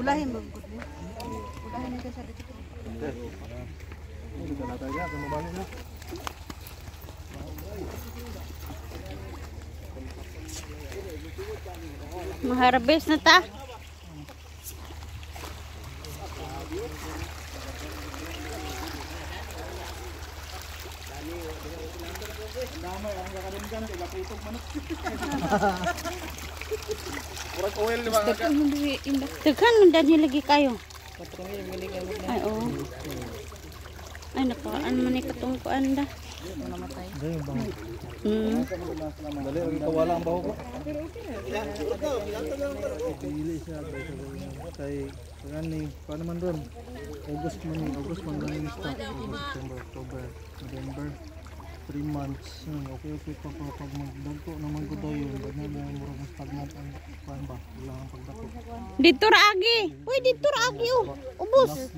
Ulahin mo. Ulahin ka sa dito. Maharbes na ta. Damay ang kakalinggan kay laputog manok. Murag oil di ba? Daghan man dali lagi kayo. Ay oo. Ay nakaan man ni katong kuan da. Namatay. Dali ang tawala ang baho ko. Pili siya kay ngani pa naman doon. August man lang start. September, October, November. 3 months. Okay pa pag magdagko naman ko daw yun. Ganyan na murag stagnant ang kuan ba? Wala ang pagdako. Dito ra agi. Uy dito ra agi oh. Ubos.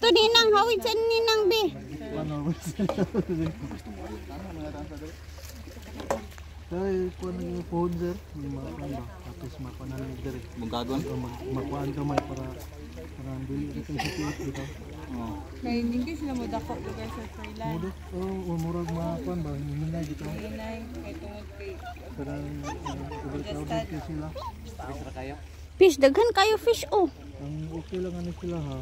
To ninang hawid sa ninang be. Kaya kuan yung phone sir, makuan ba? Tapos makuanan dire. Mugagon. Makuan kamay para dili kita sakit dito. Kaya hindi sila mo dako lugar sa Thailand. Mudo, murag makuan ba? Hinay dito. Hinay, kay tungod kay Parang overcrowded kasi sila. Fish daghan kayo fish oh. Ang okay lang ano sila ha.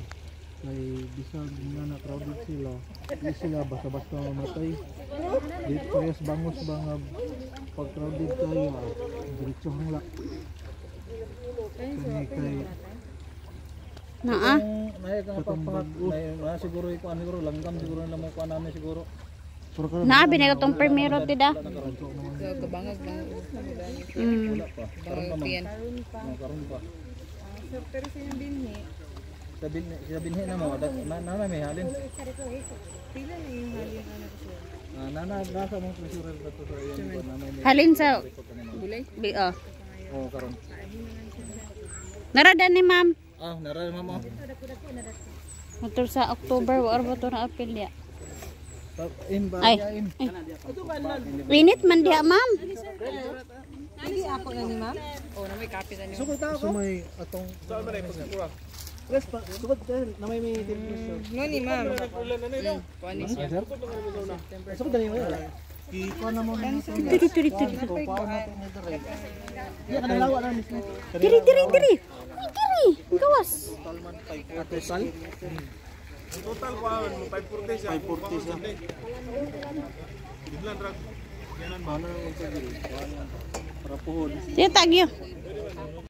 May bisag nga na crowded sila. Hindi sila basta-basta mamatay. Di parehas bangos ba nga pag crowded tayo ha. Diretso hangla. Kay Naa. May kang papahat. May siguro iko ani siguro langgam siguro nila mo kuan namin siguro. Naa binay katong primero tida. kabangag lang. Mm. Karon pa man. Karon pa. Pero sa yung binhi, Sa binhi na mo, na may halin. pila na yung halin ano ko siya. Nasa mong pressure na to sa iyan. Halin sa Gulay? oh. Oh, karon. Narada ni ma'am. Naray mama. Motor sa October wa ba to na apil dia. In ba Ay. in. Init man dia ma'am. Hindi ako na ni ma'am? Oo, na may copy na niyo. Sukod ta so ako. may atong Saan man ay pagkura? Press pa. Sukod na may temperature. No ni ma'am. Kuan ni sir. Sukod na niyo. ikuan na mo na Diri diri diri. Iya kana lawa na mismo. Diri diri diri. Uy, diri. Gawas. Total. Total kuan 540 siya. 540 siya. Biglan drag. Yanan ba na magpagil. Para puhon. Dia tagyo.